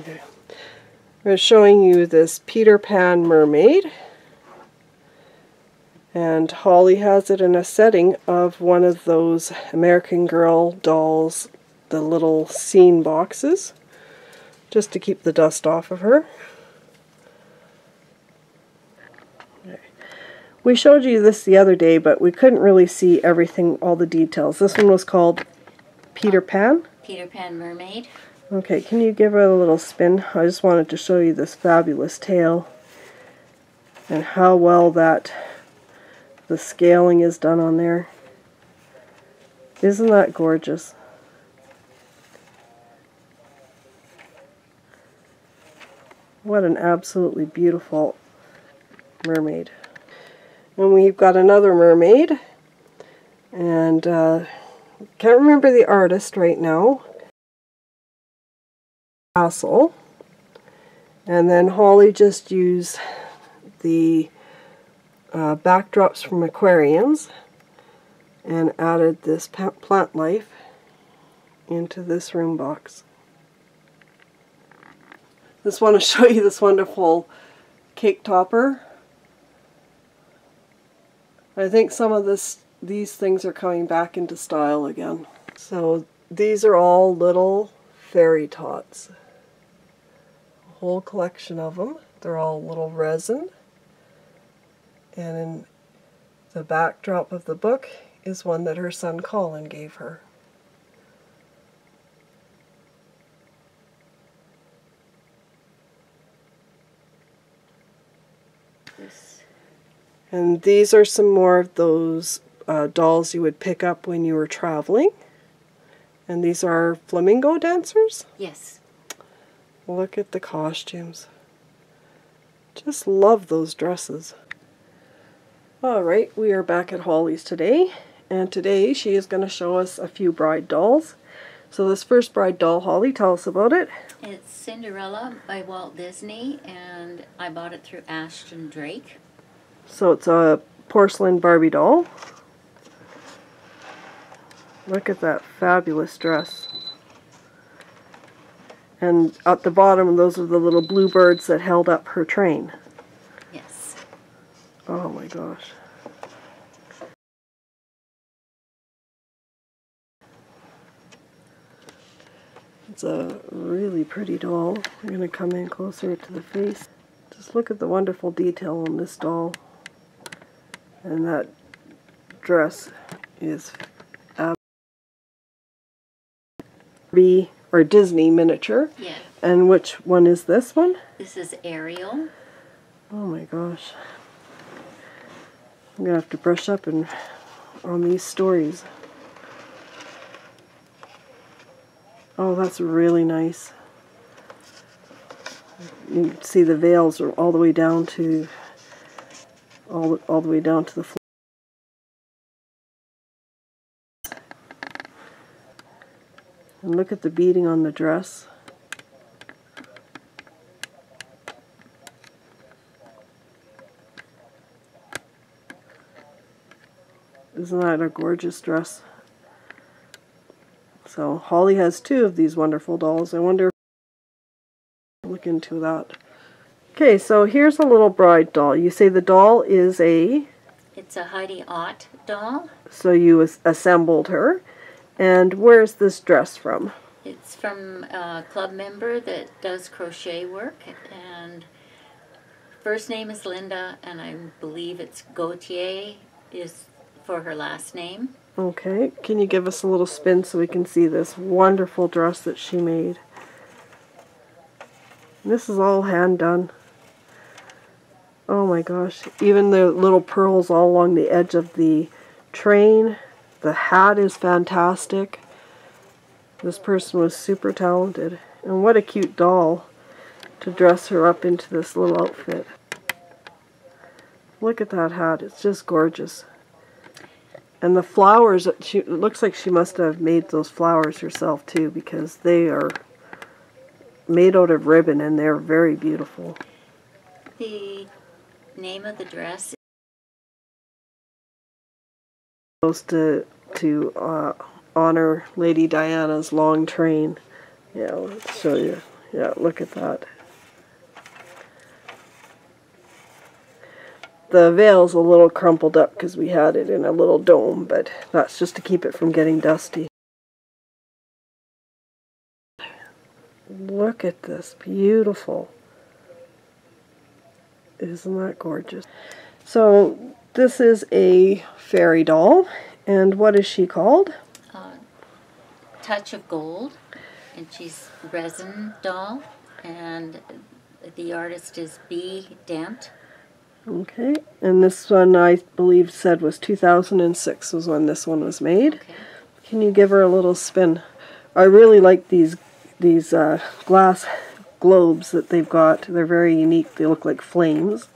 Okay. I'm showing you this Peter Pan mermaid. And Holly has it in a setting of one of those American Girl dolls, the little scene boxes, just to keep the dust off of her. Okay. We showed you this the other day, but we couldn't really see everything, all the details. This one was called Peter Pan? Peter Pan Mermaid. Okay, can you give it a little spin? I just wanted to show you this fabulous tail and how well the scaling is done on there. Isn't that gorgeous? What an absolutely beautiful mermaid. And we've got another mermaid, and can't remember the artist right now. Castle. And then Holly just used the backdrops from aquariums and added this plant life into this room box. Just want to show you this wonderful cake topper. I think some of these things are coming back into style again. So these are all little fairy tots. A whole collection of them. They're all little resin. And in the backdrop of the book is one that her son Colin gave her. And these are some more of those dolls you would pick up when you were traveling. And these are flamingo dancers? Yes. Look at the costumes. Just love those dresses. Alright, we are back at Holly's today. And today she is going to show us a few bride dolls. So this first bride doll, Holly, tell us about it. It's Cinderella by Walt Disney, and I bought it through Ashton Drake. So it's a porcelain Barbie doll. Look at that fabulous dress. And at the bottom, those are the little bluebirds that held up her train. Yes. Oh my gosh. It's a really pretty doll. We're going to come in closer to the face. Just look at the wonderful detail on this doll. And that dress is Barbie or Disney miniature. Yeah. And which one is this one? This is Arial. Oh my gosh. I'm going to have to brush up on these stories. Oh, that's really nice. You can see the veils are all the way down to all the way down to the floor. And look at the beading on the dress. Isn't that a gorgeous dress? So Holly has two of these wonderful dolls. I wonder if I look into that. Okay, so here's a little bride doll. You say the doll is a... It's a Heidi Ott doll. So you assembled her. And where's this dress from? It's from a club member that does crochet work, and first name is Linda, and I believe it's Gautier is for her last name. Okay, can you give us a little spin so we can see this wonderful dress that she made? This is all hand done. Oh my gosh, even the little pearls all along the edge of the train. The hat is fantastic. This person was super talented. And what a cute doll to dress her up into this little outfit. Look at that hat, it's just gorgeous. And the flowers, it looks like she must have made those flowers herself too, because they are made out of ribbon and they're very beautiful. The name of the dress Goes to honor Lady Diana's long train. Yeah, let's show you. Yeah, look at that. The veil's a little crumpled up because we had it in a little dome, but that's just to keep it from getting dusty. Look at this, beautiful. Isn't that gorgeous? So this is a fairy doll, and what is she called? Touch of Gold, and she's resin doll, and the artist is B. Dent. Okay, and this one I believe said was 2006 was when this one was made. Okay. Can you give her a little spin? I really like these glass globes that they've got. They're very unique. They look like flames.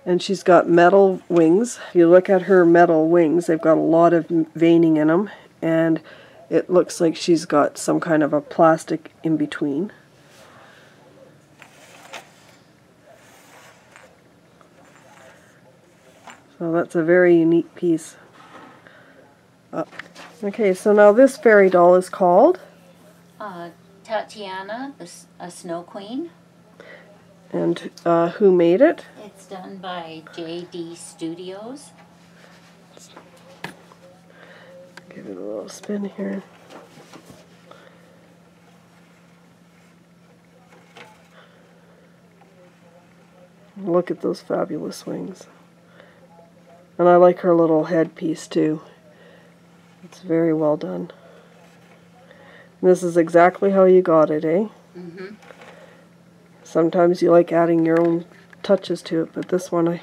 And she's got metal wings. If you look at her metal wings, they've got a lot of veining in them, and it looks like she's got some kind of a plastic in between. So that's a very unique piece. Okay, so now this fairy doll is called? Tatiana, a Snow Queen. And who made it? It's done by JD Studios. Give it a little spin here. Look at those fabulous wings. And I like her little headpiece too. It's very well done. This is exactly how you got it, eh? Mm-hmm. Sometimes you like adding your own touches to it, but this one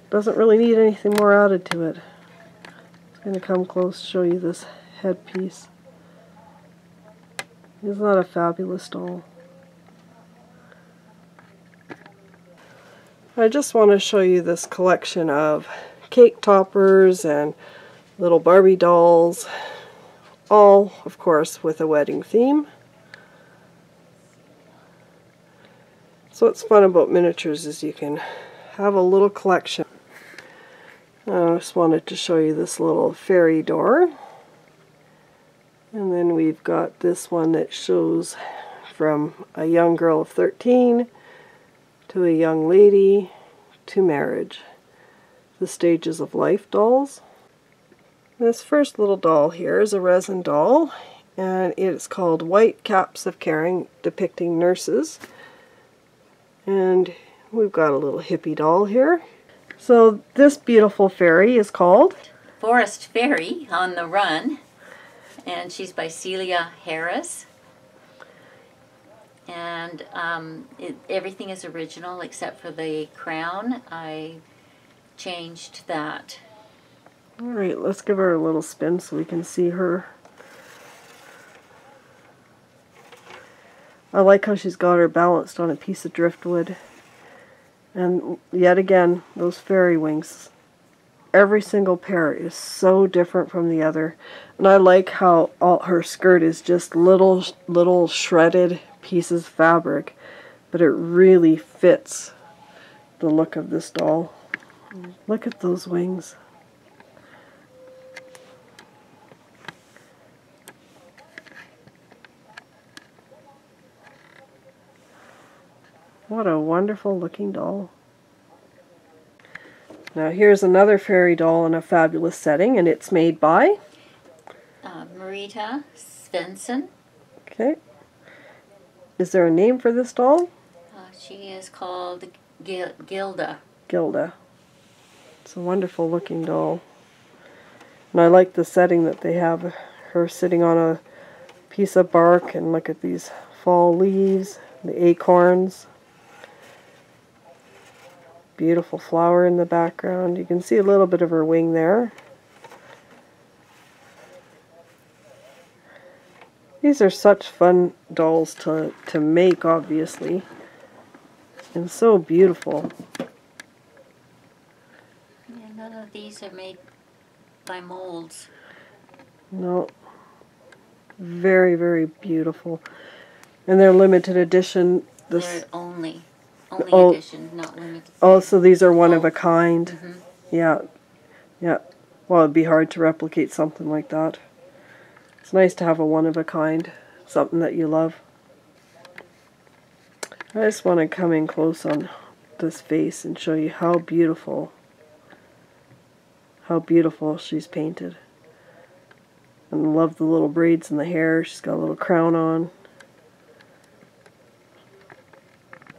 doesn't really need anything more added to it. I'm going to come close to show you this headpiece. Isn't that a fabulous doll? I just want to show you this collection of cake toppers and little Barbie dolls, all, of course, with a wedding theme. So what's fun about miniatures is you can have a little collection. I just wanted to show you this little fairy door. And then we've got this one that shows from a young girl of 13 to a young lady to marriage. The stages of life dolls. This first little doll here is a resin doll, and it's called White Caps of Caring, depicting nurses. And we've got a little hippie doll here. So this beautiful fairy is called? Forest Fairy on the Run, and she's by Celia Harris. And everything is original except for the crown. I changed that. Alright, let's give her a little spin so we can see her. I like how she's got her balanced on a piece of driftwood. And yet again, those fairy wings. Every single pair is so different from the other. And I like how all her skirt is just little shredded pieces of fabric. But it really fits the look of this doll. Look at those wings. What a wonderful looking doll. Now here's another fairy doll in a fabulous setting, and it's made by? Marita Svensson. Okay. Is there a name for this doll? She is called Gilda. Gilda. It's a wonderful looking doll. And I like the setting that they have her sitting on a piece of bark, and look at these fall leaves, the acorns. Beautiful flower in the background. You can see a little bit of her wing there. These are such fun dolls to make, obviously. And so beautiful. Yeah, none of these are made by molds. No. Very, very beautiful. And they're limited edition. They're only edition, not limited. Oh, so these are one of a kind. Mm-hmm. Yeah. Yeah. Well, it'd be hard to replicate something like that. It's nice to have a one-of-a-kind, something that you love. I just want to come in close on this face and show you how beautiful she's painted. And I love the little braids in the hair. She's got a little crown on.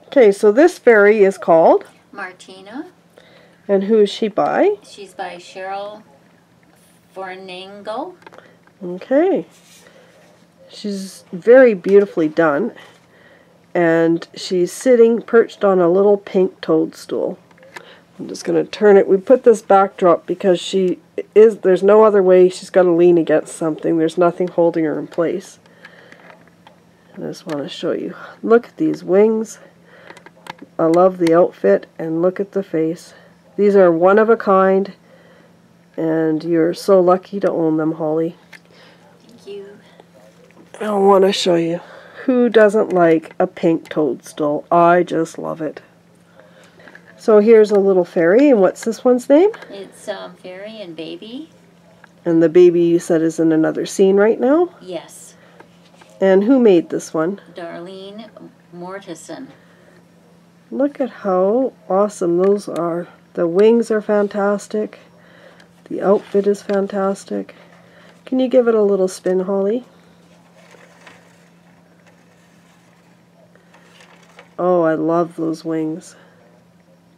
Okay, so this fairy is called Martina. And who is she by? She's by Cheryl Fornango. Okay. She's very beautifully done. And she's sitting perched on a little pink toadstool. I'm just going to turn it. We put this backdrop because there's no other way. She's got to lean against something. There's nothing holding her in place. I just want to show you. Look at these wings. I love the outfit, and look at the face. These are one of a kind, and you're so lucky to own them, Holly. Thank you. I want to show you. Who doesn't like a pink toadstool? I just love it. So here's a little fairy, and what's this one's name? It's Fairy and Baby. And the baby, you said, is in another scene right now? Yes. And who made this one? Darlene Mortison. Look at how awesome those are. The wings are fantastic. The outfit is fantastic. Can you give it a little spin, Holly? Oh, I love those wings.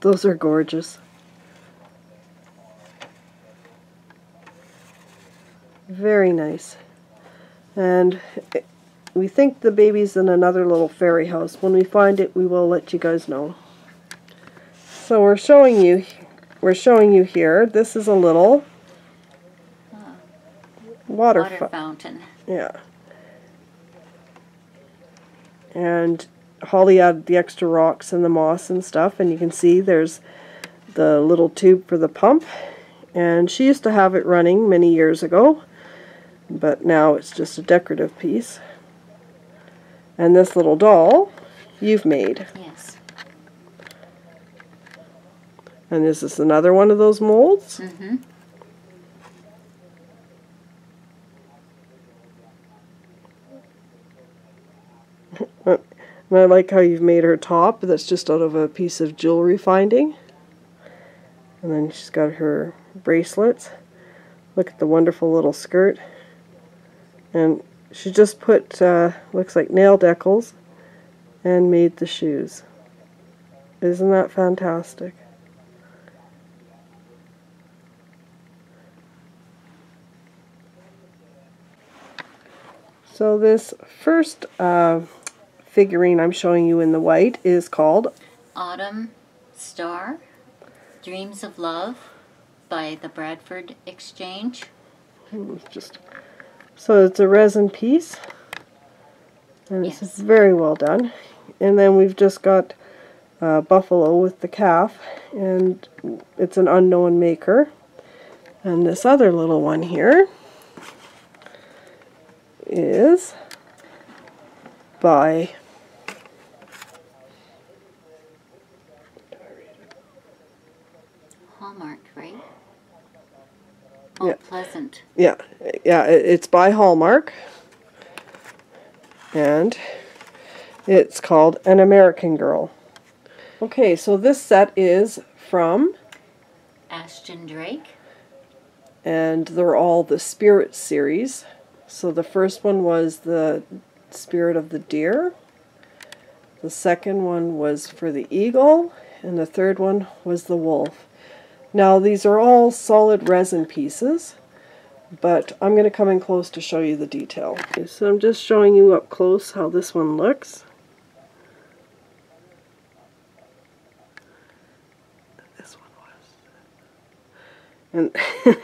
Those are gorgeous. Very nice. And we think the baby's in another little fairy house. When we find it, we will let you guys know. So we're showing you here. This is a little water fountain. Yeah. And Holly added the extra rocks and the moss and stuff, and you can see there's the little tube for the pump. And she used to have it running many years ago, but now it's just a decorative piece. And this little doll you've made. Yes. And is this another one of those molds? Mm-hmm. And I like how you've made her top. That's just out of a piece of jewelry finding. And then she's got her bracelets. Look at the wonderful little skirt. And she just put, looks like nail decals and made the shoes. Isn't that fantastic? So this first figurine I'm showing you in the white is called Autumn Star, Dreams of Love by the Bradford Exchange. So it's a resin piece, and Yes. it's very well done. And then we've just got Buffalo with the calf, and it's an unknown maker. And this other little one here is by Hallmark, right? Oh, Yeah. Pleasant. Yeah, it's by Hallmark, and it's called An American Girl. Okay, so this set is from, Ashton Drake. and they're all the Spirit series. So the first one was the Spirit of the Deer, the second one was for the Eagle, and the third one was the Wolf. Now these are all solid resin pieces, but I'm going to come in close to show you the detail. Okay, so I'm just showing you up close how this one looks. This one was.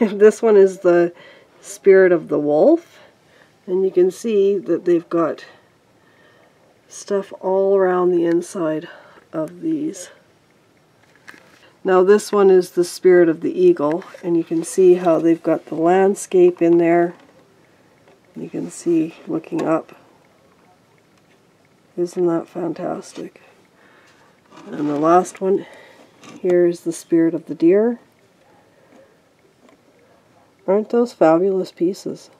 And this one is the Spirit of the Wolf. And you can see that they've got stuff all around the inside of these. Now this one is the Spirit of the Eagle, and you can see how they've got the landscape in there. You can see looking up. Isn't that fantastic? And the last one here is the Spirit of the Deer. Aren't those fabulous pieces?